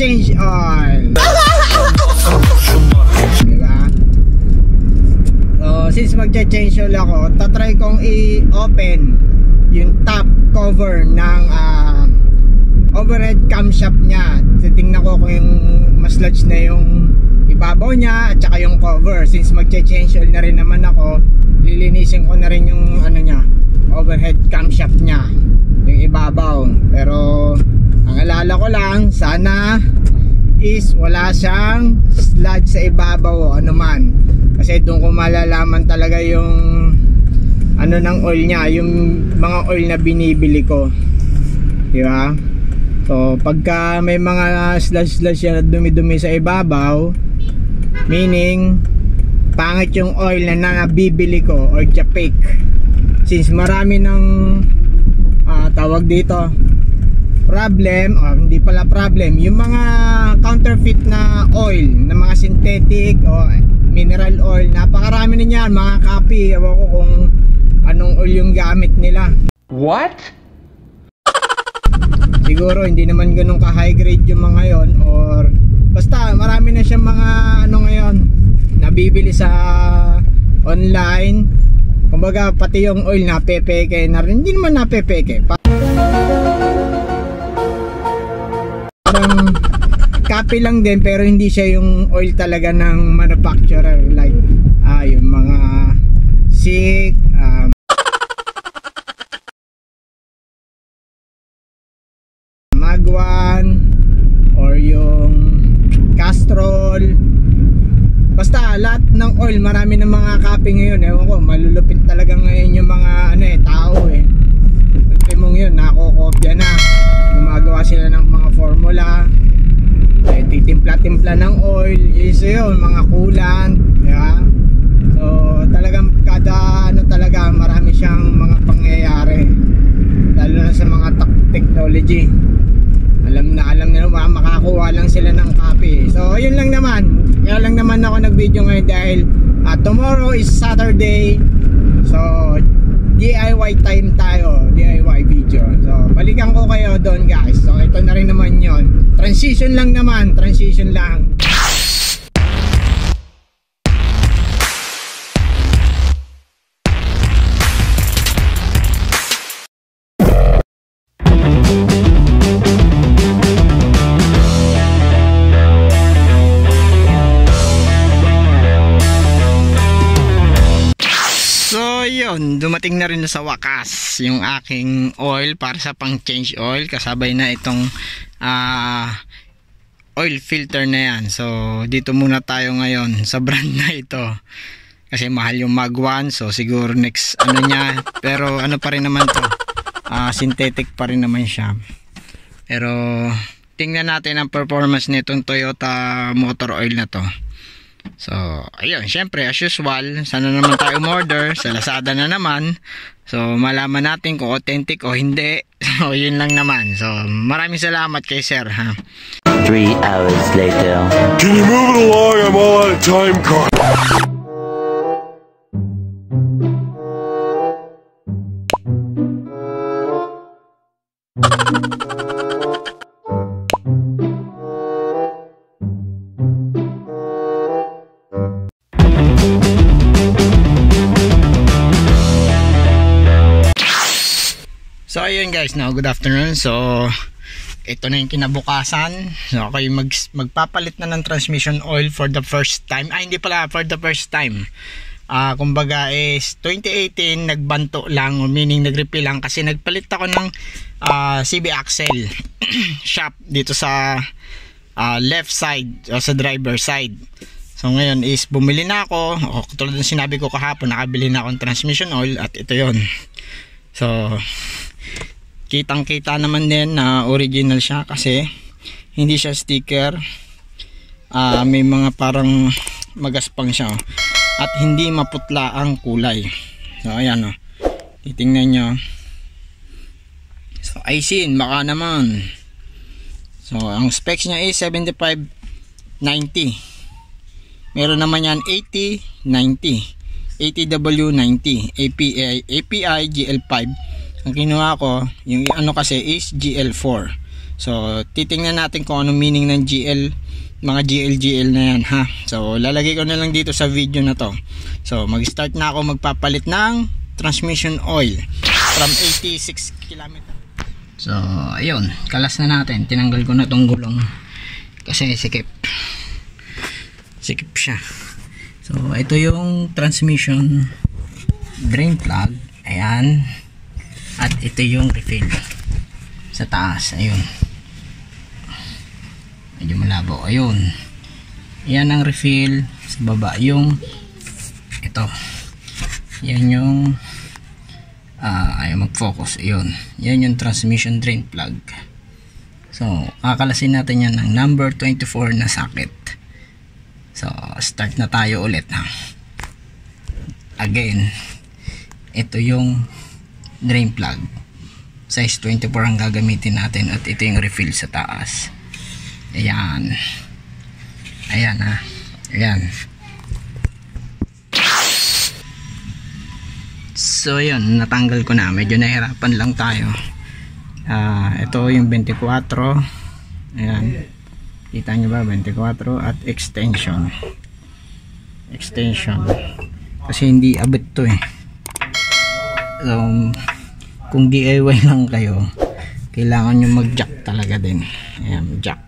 magche-change oil. Diba? So since magche-change oil ako, tatry kong i-open yung top cover ng overhead camshaft nya. Titingnan ko kung yung masludge na yung ibabaw nya at saka yung cover. Since magche-change oil na rin naman ako, lilinisin ko na rin yung ano nya, overhead camshaft nya, yung ibabaw. Pero ang alala ko lang, sana is wala siyang sludge sa ibabaw o ano man, kasi doon ko malalaman talaga yung ano ng oil nya, yung mga oil na binibili ko, diba? So pagka may mga sludge yan at dumi-dumi sa ibabaw, meaning pangit yung oil na nabibili ko or japik. Since marami ng tawag dito problem, o hindi pala problem, yung mga counterfeit na oil, na mga synthetic o mineral oil, napakarami na niyan, mga copy. Ewan ko kung anong oil yung gamit nila. What? Siguro hindi naman ganun ka high grade yung mga yon, or basta marami na siyang mga ano ngayon nabibili sa online. Kumbaga pati yung oil napepeke na rin. Hindi naman napepeke, parang copy lang din, pero hindi siya yung oil talaga ng manufacturer, like yung mga SICK, Magwan, or yung Castrol. Basta lahat ng oil, marami ng mga copy ngayon. Ewan ko, malulupit talaga ngayon yung mga tao ultimong yun, nakokopya na. Gumagawa sila ng mga formula, titimpla-timpla ng oil, is yun, mga coolant, yeah? So talagang kada talaga marami siyang mga pangyayari, lalo na sa mga technology. Alam na makakuha lang sila ng copy. So yun lang naman, kaya lang naman ako nag video ngayon dahil tomorrow is Saturday. So DIY time tayo, DIY video. So balikan ko kayo doon guys. So ito na rin naman yon, transition lang naman, transition lang. Dumating na rin na sa wakas yung aking oil para sa pang change oil, kasabay na itong oil filter na yan. So dito muna tayo ngayon sa brand na ito kasi mahal yung Magwan. So siguro next niya, pero pa rin naman to, synthetic pa rin naman siya. Pero tingnan natin ang performance nitong Toyota motor oil na to. So ayun, syempre as usual, sana naman tayo order sa Lazada na naman. So malaman natin kung authentic o hindi. So yun lang naman. So maraming salamat kay sir, ha. 3 hours later. Can you move it along? I'm all out of time card. So ayun guys, now good afternoon. So ito na yung kinabukasan. So ako yung magpapalit na ng transmission oil for the first time. Hindi pala for the first time. Kumbaga is 2018 nagbanto lang, meaning nag-refill lang, kasi nagpalit ako ng CB axle shop dito sa left side o sa driver side. So ngayon is bumili na ako, tulad ng sinabi ko kahapon, nakabili na akong transmission oil at ito yon. So kitang kita naman din na original siya kasi hindi siya sticker. May mga parang magaspang siya, at hindi maputla ang kulay. So ayan titingnan nyo. So Aisin baka naman. So ang specs niya is 75-90. Meron naman yan 80-90, ATW90, API GL5. Ang kinuha ko, yung kasi is GL4. So titingnan natin kung ano meaning ng GL, mga GL na yan ha. So lalagay ko na lang dito sa video na to. So mag start na ako magpapalit ng transmission oil from 86 km. So ayun, kalas na natin, tinanggal ko na tong gulong kasi sikip siya. So ito yung transmission drain plug, ayan, at ito yung refill sa taas, ayun, medyo malabo, ayun, yan ang refill. Sa baba yung ito, yan yung ayaw mag-focus, ayun, yan yung transmission drain plug. So kakalasin natin yan ng number 24 na socket. So start na tayo ulit ha. Again, ito yung drain plug, size 24 ang gagamitin natin, at ito yung refill sa taas. Ayan, ayan ha, ayan. So yun, natanggal ko na, medyo nahirapan lang tayo. Ito yung 24, ayan, kita nyo ba, 24, at extension kasi hindi abot to eh. So kung DIY lang kayo, kailangan nyo mag jack talaga din, ayan, jack,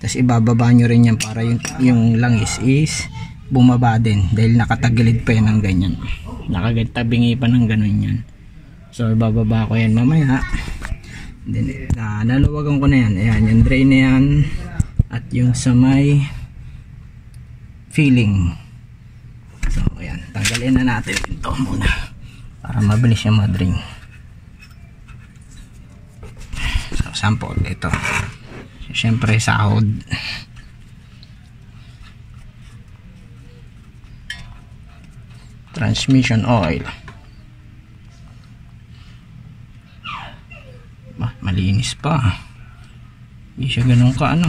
tapos ibababa nyo rin yan para yung langis is bumaba din, dahil nakatagilid pa yan ng ganyan, nakatabingi pa ng ganun yan. So ibababa ko yan mamaya. Then nalawagan ko na yan, ayan, yung drain na yan at yung sa may filling. So ayan, tanggalin na natin ito muna para mabilis siya ma-drain. So sample ito, syempre sahod, transmission oil, malinis pa, hindi siya ganun ka ano.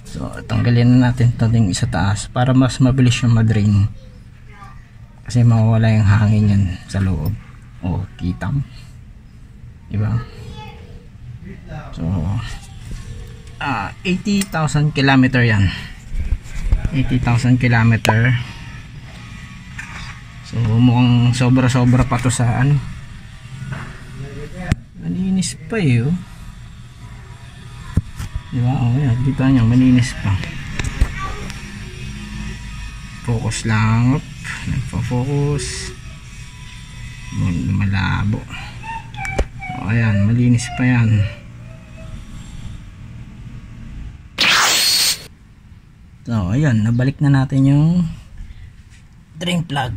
So tanggalin na natin ito din sa taas para mas mabilis yung ma-drain, kasi mawawala yung hangin yan sa loob. O kita mo, diba? So 80,000 kilometer yan, 80,000 kilometer. So mukhang sobra pa to sa ano, malinis pa eh oh. Diba? Oh yan, dito niya malinis pa. Focus lang, nagpo-focus, malabo. Oh ayan, malinis pa yan. So ayan, nabalik na natin yung drain plug.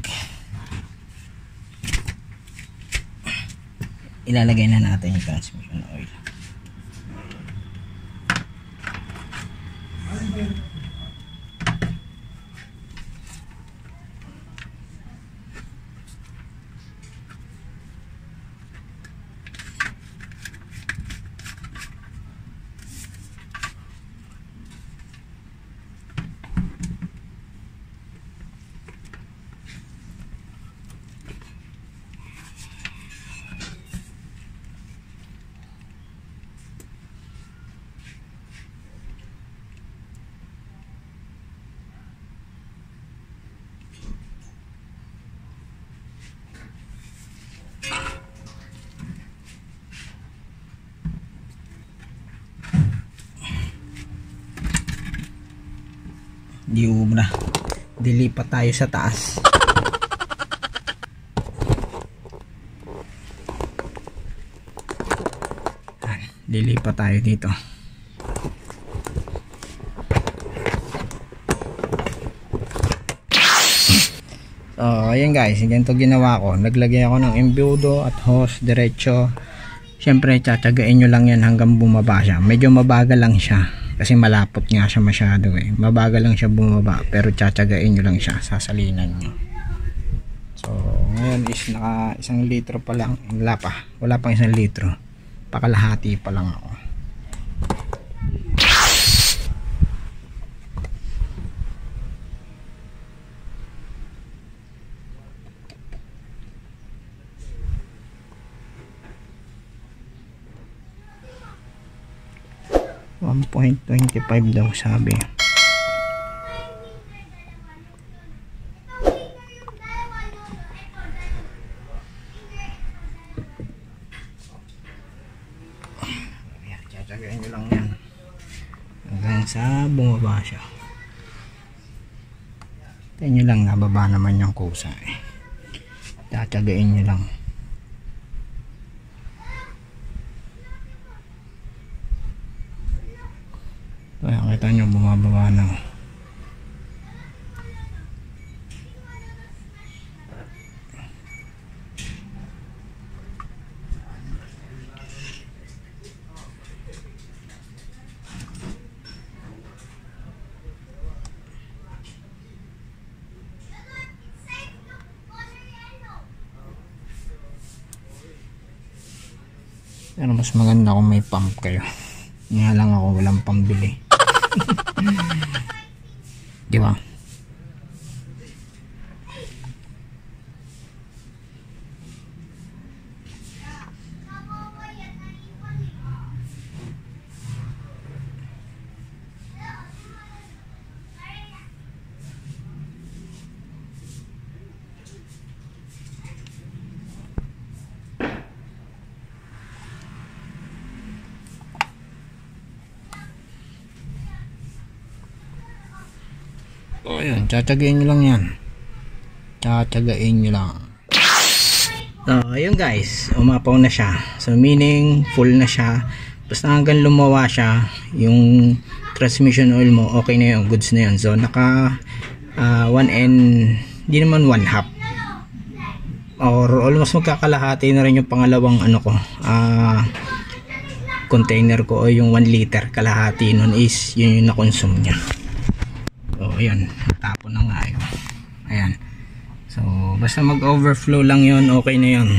Ilalagay na natin yung transmission oil. Di ubra, dilipat tayo sa taas. Dilipat tayo dito. So ayan guys, ganito ginawa ko, naglagay ako ng embudo at hose diretso. Syempre tsatsagain nyo lang yan hanggang bumaba siya. Medyo mabagal lang siya kasi malapot nga siya masyado eh. Mabagal lang siya bumaba, pero tsatsagain nyo lang siya, sasalinan nyo. So ngayon is naka 1 litro pa lang, wala pang 1 litro, pakalahati pa lang ako. 1.25 daw sabi. Ayan, tsagain nyo lang yan hanggang sa bumaba siya. Tayo nyo lang, nababa naman yung kusa eh. Tsagain nyo lang. Ayan, kita nyo bumababa na. Pero mas maganda kung may pump kayo. Nga lang ako walang pambili. Di ba? O yun, tsagain nyo lang yan. Tsagain nyo lang. So ayun guys, umapaw na siya. So meaning full na siya. Basta hanggang lumawa siya, yung transmission oil mo okay na yun, goods na yun. So naka 1 and hindi naman 1/2 or almost magkakalahati na rin yung pangalawang ano ko, container ko, o yung 1 liter kalahati nun is yun yung na-consume nya. So ayan, tapon na nga yun. Ayan, so basta mag overflow lang yun, okay na yun,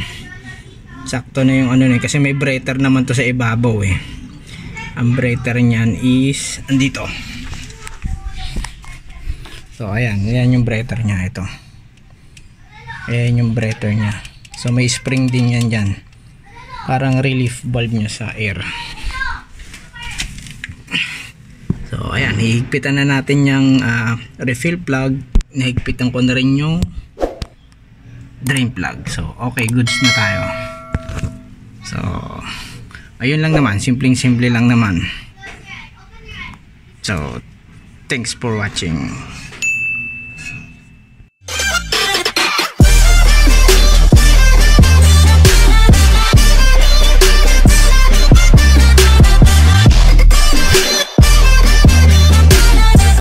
sakto na yung ano na, kasi may breather naman to sa ibabaw eh. Ang breather nyan is andito. So ayan, ayan yung breather nya, ito. Ayan yung breather nya. So may spring din yan dyan, parang relief valve nya sa air. So ayan, hihigpitan na natin yung refill plug. Nahigpitan ko na rin yung drain plug. So okay, goods na tayo. So ayun lang naman, simpleng simple lang naman. So thanks for watching.